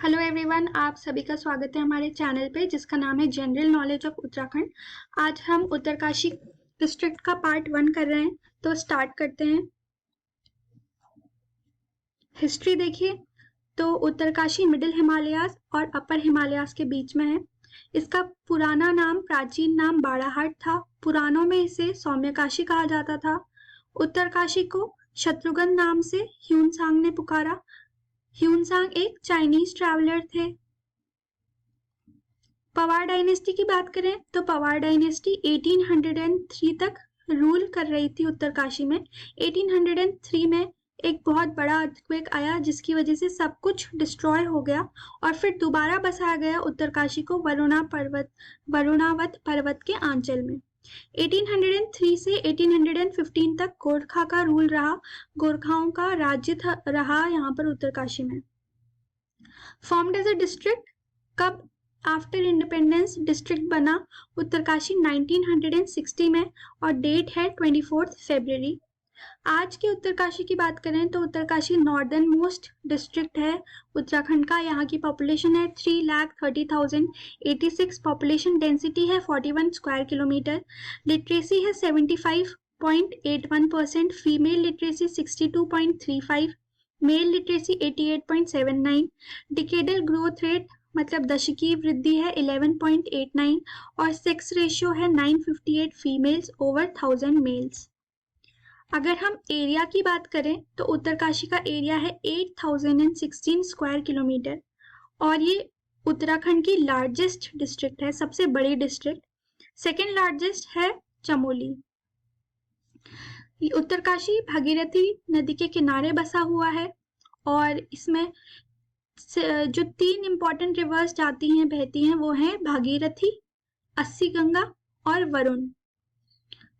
Hello everyone, आप सभी का स्वागत है हमारे चैनल पे जिसका नाम है जनरल नॉलेज ऑफ उत्तराखंड। आज हम उत्तरकाशी डिस्ट्रिक्ट का पार्ट 1 कर रहे हैं, तो स्टार्ट करते हैं। हिस्ट्री देखिए तो उत्तरकाशी मिडिल हिमालयाज और अपर हिमालयाज के बीच में है। इसका पुराना नाम, प्राचीन नाम बाड़ाहाट था। पुराणों में इसे सौम्यकाशी कहा जाता था। उत्तरकाशी को शत्रुघ्न नाम से ह्यूनसांग ने पुकारा। ह्यूनसांग एक चाइनीज ट्रैवलर थे। पवार डायनेस्टी की बात करें तो पवार डायनेस्टी 1803 तक रूल कर रही थी उत्तरकाशी में। 1803 में एक बहुत बड़ा अर्थक्वेक आया जिसकी वजह से सब कुछ डिस्ट्रॉय हो गया और फिर दोबारा बसाया गया उत्तरकाशी को वरुणावत पर्वत के आंचल में। 1803 से 1815 तक गोरखा का रूल रहा। गोरखाओं का राज्य रहा यहाँ पर उत्तरकाशी में। फॉर्म्ड एज अ डिस्ट्रिक्ट कब आफ्टर इंडिपेंडेंस डिस्ट्रिक्ट बना? उत्तरकाशी 1960 में और डेट है 24 फरवरी। आज की उत्तरकाशी की बात करें तो उत्तरकाशी नॉर्दर्न मोस्ट डिस्ट्रिक्ट है उत्तराखंड का। यहाँ की पॉपुलेशन है 3,30,000। 86 पॉपुलेशन डेंसिटी है 41 स्क्वायर किलोमीटर। लिटरेसी है 75.81%, female literacy 62.35, mail literacy 88.79। Decadal growth rate मतलब दशकीय वृद्धि है 11.89 और सेक्स रेशियो है 958 फीमेल्स ओवर 1000 मेल्स। अगर हम एरिया की बात करें तो उत्तरकाशी का एरिया है 8016 स्क्वायर किलोमीटर और ये उत्तराखंड की लार्जेस्ट डिस्ट्रिक्ट है, सबसे बड़ी डिस्ट्रिक्ट। सेकेंड लार्जेस्ट है चमोली। उत्तरकाशी भागीरथी नदी के किनारे बसा हुआ है और इसमें जो 3 इंपॉर्टेंट रिवर्स जाती हैं, बहती हैं, वो हैं भागीरथी, अस्सी गंगा और वरुण।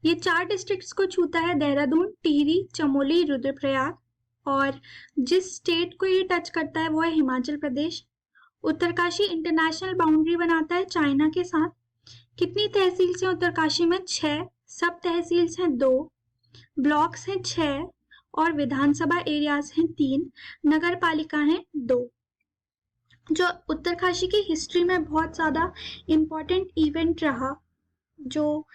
ये 4 डिस्ट्रिक्ट्स को छूता है, देहरादून, टिहरी, चमोली, रुद्रप्रयाग। और जिस स्टेट को ये टच करता है वो है हिमाचल प्रदेश। उत्तरकाशी इंटरनेशनल बाउंड्री बनाता है चाइना के साथ। कितनी तहसील्स हैं उत्तरकाशी में? 6। सब तहसील्स हैं 2, ब्लॉक्स हैं 6 और विधानसभा एरियाज हैं 3, नगर पालिका हैं 2। जो उत्तरकाशी की हिस्ट्री में बहुत ज्यादा इम्पोर्टेंट इवेंट रहा, जो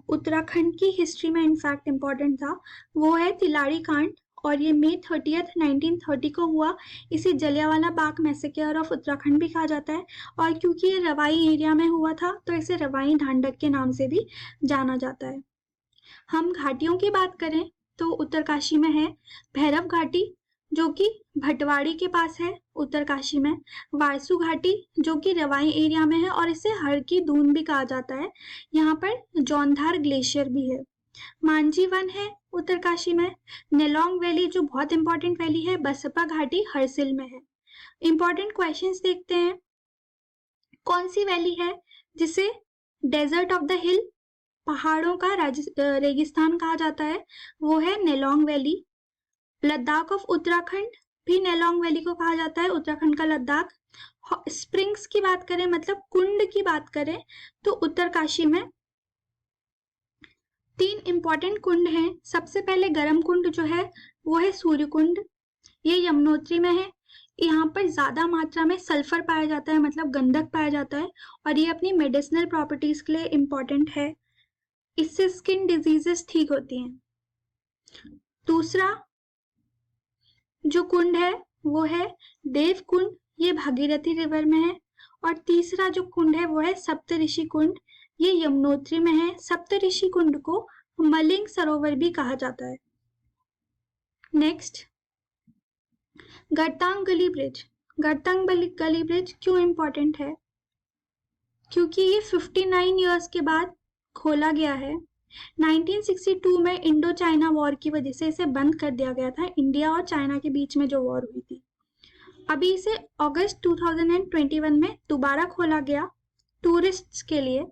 उत्तराखंड की हिस्ट्री में इनफैक्ट इम्पोर्टेंट था, वो है तिलारी कांड और ये मई 30, 1930 को हुआ। इसे जलियांवाला बाग मैसेकर ऑफ उत्तराखंड भी कहा जाता है और क्योंकि ये रवाई एरिया में हुआ था तो इसे रवाई ढांढक के नाम से भी जाना जाता है। हम घाटियों की बात करें तो उत्तरकाशी में है भैरव घाटी जो कि भटवाड़ी के पास है उत्तरकाशी में, वारसू घाटी जो कि रवाई एरिया में है और इसे हर की दून भी कहा जाता है। यहाँ पर जौनधार ग्लेशियर भी है। मांझी वन है उत्तरकाशी में। नेलोंग वैली जो बहुत इंपॉर्टेंट वैली है, बसपा घाटी हरसिल में है। इंपॉर्टेंट क्वेश्चंस देखते हैं। कौन सी वैली है जिसे डेजर्ट ऑफ द हिल, पहाड़ों का रेगिस्तान कहा जाता है? वो है नेलोंग वैली। लद्दाख ऑफ उत्तराखंड भी नेलोंग वैली को कहा जाता है, उत्तराखंड का लद्दाख। स्प्रिंग्स की बात करें मतलब कुंड की बात करें तो उत्तरकाशी में 3 इंपॉर्टेंट कुंड हैं। सबसे पहले गर्म कुंड जो है वो है सूर्य कुंड, ये यमुनोत्री में है। यहाँ पर ज्यादा मात्रा में सल्फर पाया जाता है मतलब गंधक पाया जाता है और ये अपनी मेडिसिनल प्रॉपर्टीज के लिए इम्पोर्टेंट है। इससे स्किन डिजीजेस ठीक होती हैं। दूसरा जो कुंड है वो है देव कुंड, ये भागीरथी रिवर में है। और तीसरा जो कुंड है वो है सप्तऋषि कुंड, ये यमुनोत्री में है। सप्तऋषि कुंड को मलिंग सरोवर भी कहा जाता है। नेक्स्ट, गरतांग गली ब्रिज। गरतांग गली ब्रिज क्यों इंपॉर्टेंट है? क्योंकि ये 59 इयर्स के बाद खोला गया है। 1962 में इंडो चाइना वॉर की वजह से इसे बंद कर दिया गया था, इंडिया और चाइना के बीच में जो वॉर हुई थी। अभी इसे अगस्त 2021 में दोबारा खोला गया टूरिस्ट्स के लिए।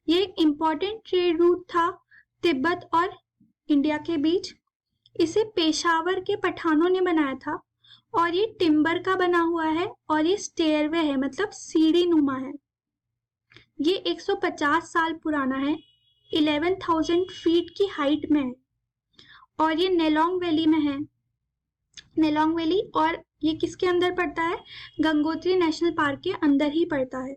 ये एक इम्पॉर्टेंट ट्रेड रूट था तिब्बत और इंडिया के बीच। इसे पेशावर के पठानों ने बनाया था और ये टिम्बर का बना हुआ है और ये स्टेयरवे है मतलब सीढ़ी नुमा है। ये 150 साल पुराना है, 11,000 फीट की हाइट में है और ये नेलोंग वैली में है। नेलोंग वैली और ये किसके अंदर पड़ता है? गंगोत्री नेशनल पार्क के अंदर ही पड़ता है।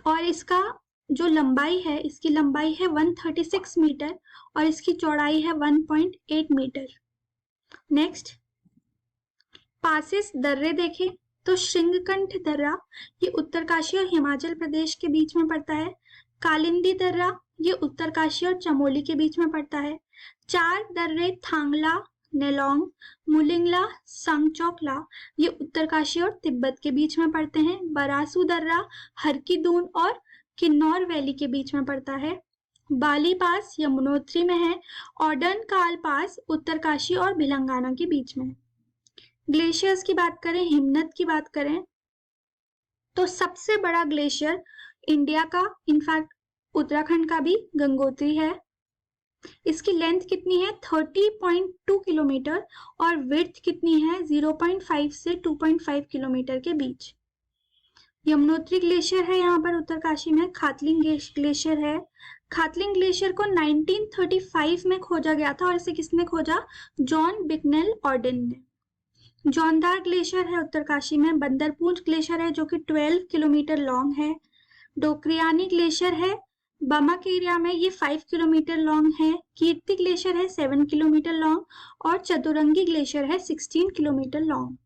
और इसका जो लंबाई है, इसकी लंबाई है 136 मीटर और इसकी चौड़ाई है 1.8 मीटर। नेक्स्ट, पासेस दर्रे देखें तो श्रृंगकंठ दर्रा ये उत्तरकाशी और हिमाचल प्रदेश के बीच में पड़ता है। कालिंदी दर्रा ये उत्तरकाशी और चमोली के बीच में पड़ता है। चार दर्रे थांगला, नेलोंग, मुलिंगला, संगचोकला ये उत्तरकाशी और तिब्बत के बीच में पड़ते हैं। बरासू दर्रा हरकी-दून और किन्नौर वैली के बीच में पड़ता है। बाली पास यमुनोत्री में है। ऑर्डन काल पास उत्तरकाशी और भिलंगाना के बीच में है। ग्लेशियर्स की बात करें, हिमनद की बात करें, तो सबसे बड़ा ग्लेशियर इंडिया का, इनफैक्ट उत्तराखंड का भी, गंगोत्री है। इसकी लेंथ कितनी है? 30.2 किलोमीटर और विड्थ कितनी है? 0.5 से 2.5 किलोमीटर के बीच। यमुनोत्री ग्लेशियर है यहाँ पर उत्तरकाशी में। खातलिंग ग्लेशियर है। खातलिंग ग्लेशियर को 1935 में खोजा गया था और इसे किसने खोजा? जॉन बिकनेल ऑर्डन ने। जौनदार ग्लेशियर है उत्तरकाशी में। बंदरपूंछ ग्लेशियर है जो कि 12 किलोमीटर लॉन्ग है। डोकरियानी ग्लेशियर है बमक एरिया में, ये 5 किलोमीटर लॉन्ग है। कीर्ति ग्लेशियर है 7 किलोमीटर लॉन्ग और चतुरंगी ग्लेशियर है 16 किलोमीटर लॉन्ग।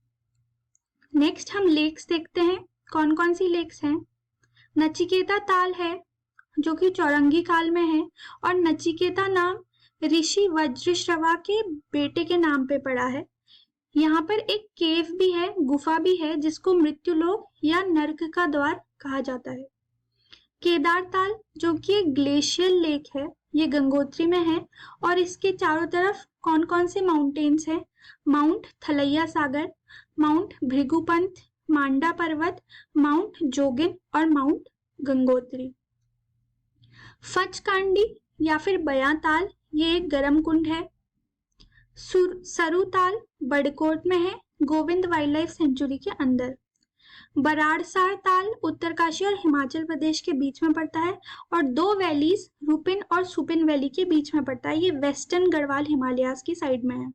नेक्स्ट हम लेक्स देखते हैं। कौन कौन सी लेक्स हैं? नचिकेता ताल है जो कि चौरंगी काल में है और नचिकेता नाम ऋषि वज्रश्रवा के बेटे के नाम पे पड़ा है। यहाँ पर एक केव भी है, गुफा भी है, जिसको मृत्युलोक या नर्क का द्वार कहा जाता है। केदार ताल जो कि एक ग्लेशियल लेक है, ये गंगोत्री में है और इसके चारों तरफ कौन कौन से माउंटेन्स हैं? माउंट थलैया सागर, माउंट भृगुपंथ, मांडा पर्वत, माउंट जोगिन और माउंट गंगोत्री। फचकांडी या फिर बयां ताल ये एक गर्म कुंड है। सरू ताल बड़कोट में है, गोविंद वाइल्ड लाइफ सेंचुरी के अंदर। बराड़सार ताल उत्तरकाशी और हिमाचल प्रदेश के बीच में पड़ता है और दो वैलीज रुपिन और सुपिन वैली के बीच में पड़ता है। ये वेस्टर्न गढ़वाल हिमालयाज की साइड में है।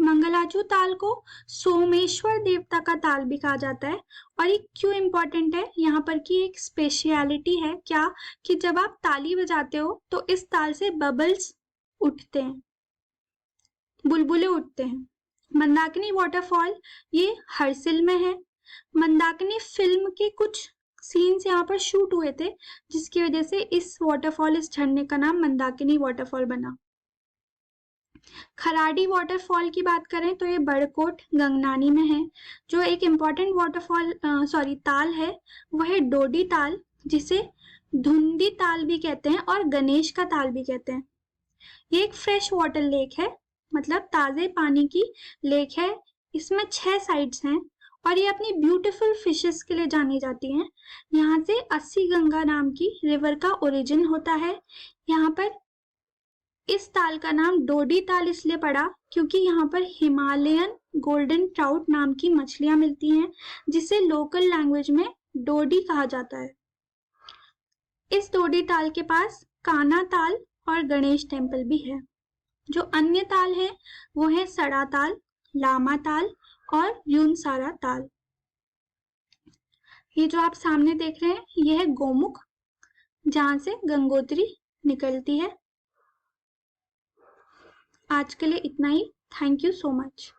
मंगलाचू ताल को सोमेश्वर देवता का ताल भी कहा जाता है। और ये क्यों इंपॉर्टेंट है? यहाँ पर की एक स्पेशलिटी है क्या कि जब आप ताली बजाते हो तो इस ताल से बबल्स उठते हैं, बुलबुले उठते हैं। मंदाकिनी वाटरफॉल ये हरसिल में है। मंदाकिनी फिल्म के कुछ सीन्स यहाँ पर शूट हुए थे जिसकी वजह से इस वाटरफॉल, इस झरने का नाम मंदाकिनी वाटरफॉल बना। खराडी वाटरफॉल की बात करें तो ये बड़कोट गंगनानी में है। जो एक इम्पॉर्टेंट वाटरफॉल ताल है वह है डोडी ताल, जिसे धुंदी ताल भी कहते हैं और गणेश का ताल भी कहते हैं। ये एक फ्रेश वाटर लेक है, मतलब ताजे पानी की लेक है। इसमें 6 साइड्स हैं और ये अपनी ब्यूटीफुल फिशेस के लिए जानी जाती हैं। यहाँ से अस्सी गंगा नाम की रिवर का ओरिजिन होता है। यहाँ पर इस ताल का नाम डोडी ताल इसलिए पड़ा क्योंकि यहाँ पर हिमालयन गोल्डन ट्राउट नाम की मछलियां मिलती हैं, जिसे लोकल लैंग्वेज में डोडी कहा जाता है। इस डोडी ताल के पास काना ताल और गणेश टेम्पल भी है। जो अन्य ताल है वो है सड़ा ताल, लामा ताल और यूनसारा ताल। ये जो आप सामने देख रहे हैं ये है गोमुख, जहां से गंगोत्री निकलती है। आज के लिए इतना ही। Thank you so much.